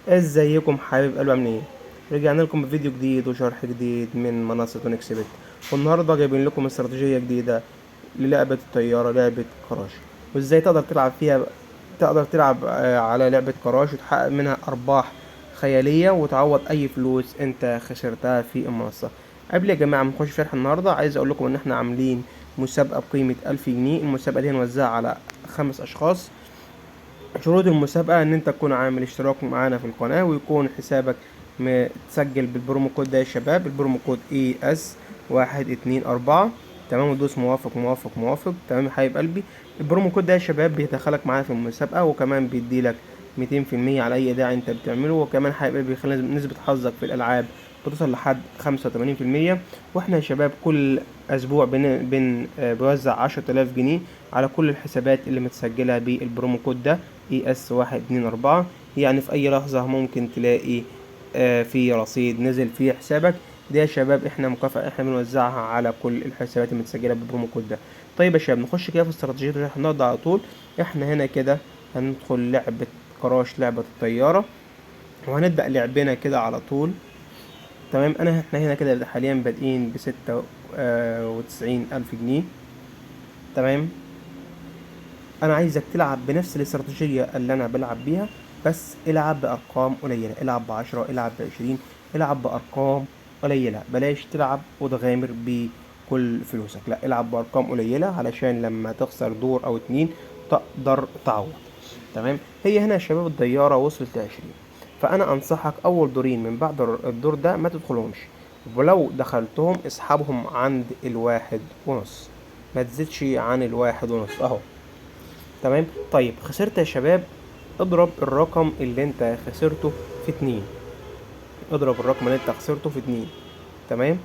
ازيكم حبايب قلبي، عاملين ايه؟ رجعنا لكم بفيديو جديد وشرح جديد من منصة ونكس بت. والنهارده جايبين لكم استراتيجية جديدة للعبة الطيارة، لعبة كراش، وازاي تقدر تلعب فيها. تقدر تلعب على لعبة كراش وتحقق منها ارباح خيالية وتعوض اي فلوس انت خسرتها في المنصة. قبل يا جماعة ما نخش في شرح النهارده، عايز اقول لكم ان احنا عاملين مسابقة بقيمة 1000 جنيه. المسابقة دي هنوزعها على 5 اشخاص. شروط المسابقة ان انت تكون عامل اشتراك معانا في القناة، ويكون حسابك متسجل بالبرومو كود ده يا شباب. البرومو كود ES124. تمام، وتدوس موافق موافق موافق. تمام يا حبيب قلبي. البرومو كود ده يا شباب بيدخلك معانا في المسابقة، وكمان بيديلك 200% على اي اداء انت بتعمله، وكمان حبيب قلبي بيخلي نسبة حظك في الالعاب بتوصل لحد 85%. واحنا يا شباب كل اسبوع بوزع 10,000 جنيه على كل الحسابات اللي متسجلة بالبرومو كود ده ES124. يعني في اي لحظة ممكن تلاقي في رصيد نزل في حسابك. دي يا شباب احنا مكافأة احنا بنوزعها على كل الحسابات المتسجلة بالبرومو كود ده. طيب يا شباب نخش كده في استراتيجية النهارده على طول. احنا هنا كده هندخل لعبة كراش، لعبة الطيارة، وهنبدأ لعبنا كده على طول. تمام، احنا هنا كده حاليا بادئين ب96,000 جنيه. تمام، انا عايزك تلعب بنفس الاستراتيجية اللي انا بلعب بيها، بس العب بارقام قليلة. العب ب10، العب ب20، العب بارقام قليلة. بلاش تلعب وتغامر بكل فلوسك، لا العب بارقام قليلة علشان لما تخسر دور او اتنين تقدر تعوض. تمام، هي هنا يا شباب الديارة وصلت ل20. فانا انصحك اول دورين من بعد الدور ده ما تدخلهمش، ولو دخلتهم اسحبهم عند 1.5، ما تزيدش عن 1.5 اهو. تمام، طيب خسرت يا شباب، اضرب الرقم اللي انت خسرته في 2. اضرب الرقم اللي انت خسرته في 2. تمام،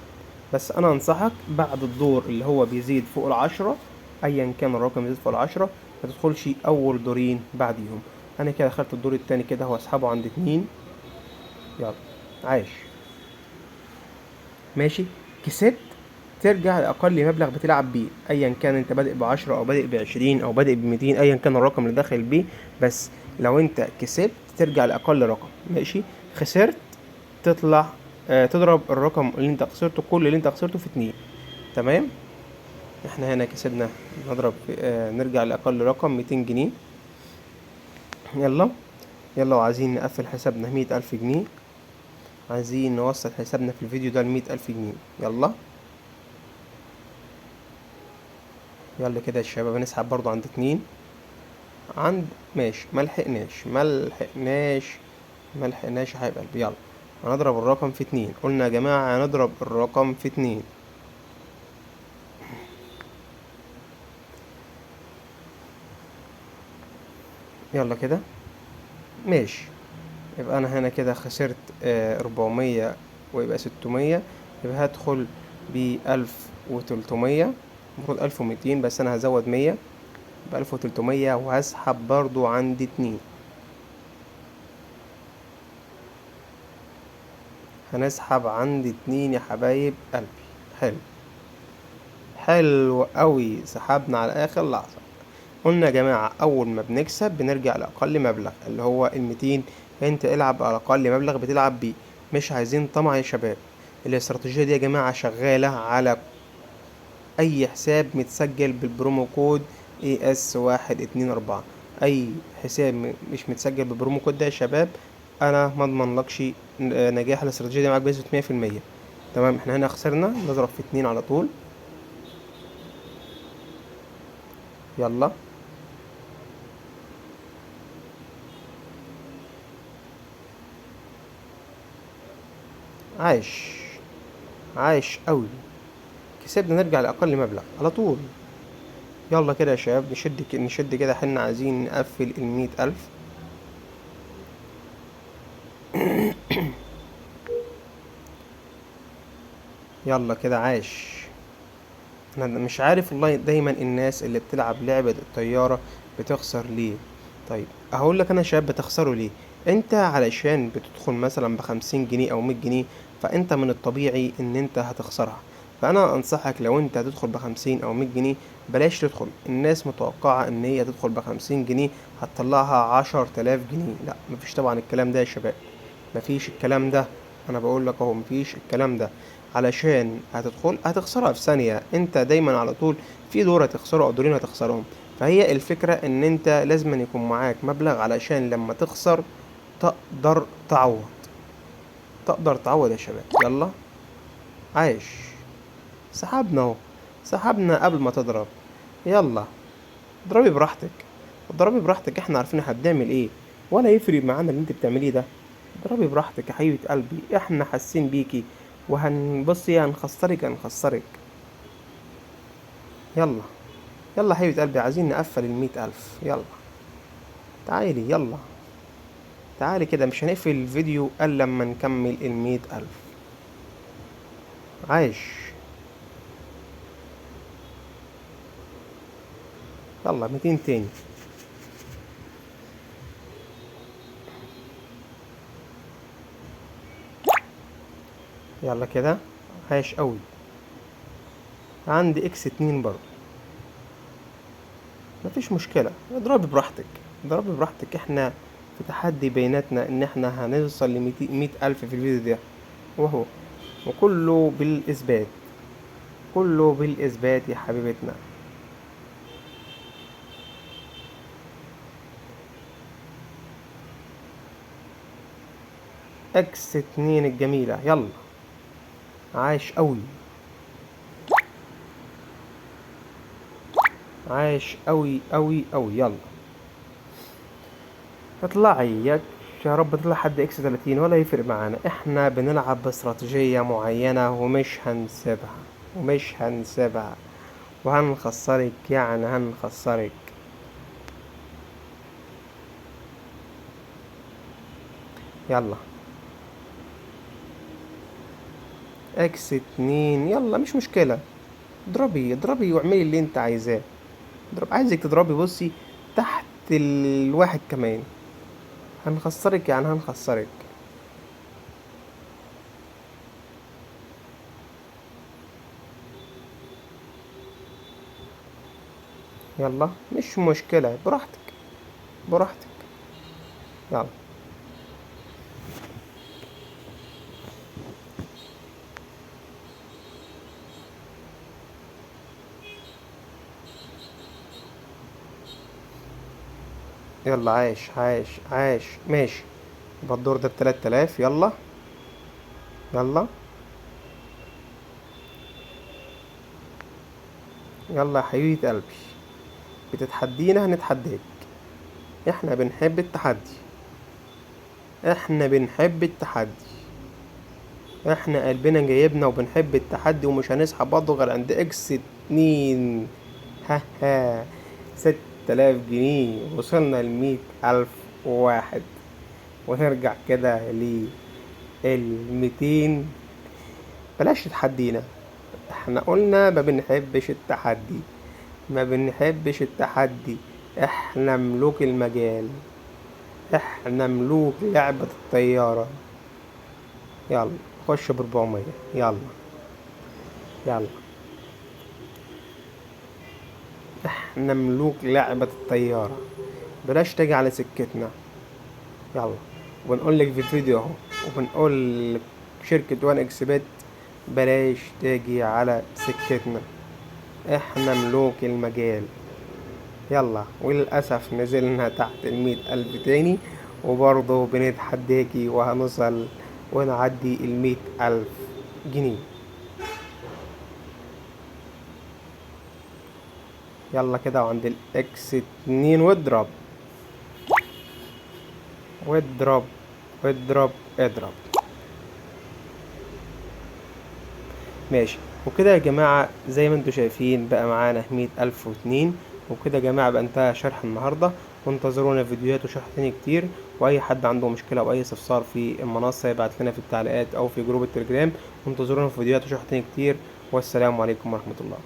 بس انا انصحك بعد الدور اللي هو بيزيد فوق 10، ايا كان الرقم يزيد فوق 10، ما تدخلش اول دورين بعديهم. انا كده دخلت الدور التاني كده، هو اسحبه عند 2. يلا، عاش، ماشي، كسبت. ترجع لأقل مبلغ بتلعب بيه، أيا كان أنت بادئ ب10 أو بادئ ب20 أو بادئ ب200، أيا كان الرقم اللي داخل بيه. بس لو أنت كسبت ترجع لأقل رقم، ماشي. خسرت تطلع تضرب الرقم اللي أنت خسرته، كل اللي أنت خسرته في 2. تمام، احنا هنا كسبنا. نضرب نرجع لأقل رقم 200 جنيه. يلا يلا، وعايزين نقفل حسابنا 100,000 جنيه. عايزين نوصل حسابنا في الفيديو ده ل100,000 جنيه. يلا يلا كده يا شباب، هنسحب برضو عند 2. عند، ماشي، ملحقناش يا حبيب قلبي. يلا هنضرب الرقم في 2. قلنا يا جماعة هنضرب الرقم في 2. يلا كده، ماشي. يبقى انا هنا كده خسرت 400، ويبقى 600. يبقى هدخل ب1300، المفروض 1200، بس انا هزود 100 ب1300، وهسحب برضو عند 2. هنسحب عند 2 يا حبايب قلبي. حلو، حلو قوي، سحبنا على اخر لحظة. قلنا يا جماعة اول ما بنكسب بنرجع لاقل مبلغ اللي هو ال200. انت العب على اقل مبلغ بتلعب بيه، مش عايزين طمع يا شباب. الاستراتيجية دي يا جماعة شغالة على اي حساب متسجل بالبرومو كود ES124. اي حساب مش متسجل بالبرومو كود ده يا شباب، انا ما اضمنلكش نجاح الاستراتيجية دي معاك بنسبة 100%. تمام، احنا هنا خسرنا، نضرب في 2 على طول. يلا، عاش، عاش قوي، كسبنا. نرجع لأقل مبلغ على طول. يلا كده يا شباب، نشد كده، حنا عايزين نقفل 100,000. يلا كده، عاش. أنا مش عارف والله، دايما الناس اللي بتلعب لعبة الطيارة بتخسر ليه؟ طيب هقول لك أنا يا شباب بتخسروا ليه. انت علشان بتدخل مثلا ب50 جنيه أو 100 جنيه، فانت من الطبيعي ان انت هتخسرها. فانا انصحك لو انت هتدخل ب50 او 100 جنيه بلاش تدخل. الناس متوقعة ان هي تدخل ب50 جنيه هتطلعها 10 تلاف جنيه. لا، مفيش طبعا الكلام ده يا شباب، مفيش الكلام ده. انا بقول لك اهو مفيش الكلام ده. علشان هتدخل هتخسرها في ثانية. انت دايما على طول في دور هتخسره او دورين هتخسرهم. فهي الفكرة ان انت لازم يكون معاك مبلغ علشان لما تخسر تقدر تعوض. تقدر تعوض يا شباب. يلا، عايش. سحبنا اهو، سحبنا قبل ما تضرب. يلا، اضربي براحتك، اضربي براحتك، احنا عارفين احنا بنعمل ايه، ولا يفرق معانا اللي انت بتعمليه ده. اضربي براحتك يا حبيبة قلبي، احنا حاسين بيكي، وهنبصي هنخسرك. يلا، يلا يا حبيبة قلبي، عايزين نقفل 100 ألف. يلا تعالي، يلا تعالي كده، مش هنقفل الفيديو الا لما نكمل 100 ألف. عايش. يلا 200 تاني. يلا كده، عايش قوي. عندي اكس 2 برضو، مفيش مشكلة، اضربي براحتك، اضربي براحتك. احنا في تحدي بيناتنا ان احنا هنوصل ل100 ألف في الفيديو ده، وهو وكله بالإثبات، كله بالإثبات يا حبيبتنا. اكس 2 الجميلة. يلا، عايش قوي، عايش قوي قوي قوي. يلا اطلعي يا رب تطلع حد اكس 30 ولا يفرق معانا. احنا بنلعب باستراتيجية معينة ومش هنسيبها، ومش هنسيبها، وهنخسرك يعني هنخسرك. يلا اكس 2. يلا مش مشكلة، اضربي اضربي واعملي اللي انت عايزاه. اضرب، عايزك تضربي. بصي تحت الواحد كمان، هنخسرك يعني هنخسرك. يلا مش مشكلة، براحتك براحتك. يلا يلا، عايش عايش عايش. ماشي، يبقى الدور ده ب3000. يلا يلا يلا يا حبيبة قلبي، بتتحدينا هنتحداك. احنا بنحب التحدي، احنا بنحب التحدي، احنا قلبنا جايبنا وبنحب التحدي، ومش هنسحب برضه غير عند اكس 2. ها ها، 6000 جنيه، وصلنا ل100 ألف واحد. ونرجع كده ل200. بلاش تحدينا، احنا قلنا ما بنحبش التحدي، ما بنحبش التحدي. احنا ملوك المجال، احنا ملوك لعبة الطيارة. يلا خش ب400. يلا يلا، احنا ملوك لعبة الطيارة، بلاش تيجي على سكتنا. يلا، وبنقول لك في الفيديو اهو، وبنقول لك شركة 1xbet بلاش تيجي على سكتنا، احنا ملوك المجال. يلا، وللأسف نزلنا تحت 100 ألف تاني، وبرضه بنتحداكي وهنوصل ونعدي 100 ألف جنيه. يلا كده، وعند الاكس 2 واضرب واضرب واضرب اضرب. ماشي. وكده يا جماعة زي ما انتوا شايفين بقى معانا 100 ألف و2. وكده يا جماعة بقى انتهى شرح النهاردة، وانتظرونا فيديوهات وشرح تاني كتير. واي حد عنده مشكلة او اي استفسار في المنصة يبعت لنا في التعليقات او في جروب التليجرام. وانتظرونا في فيديوهات وشرح تاني كتير. والسلام عليكم ورحمة الله.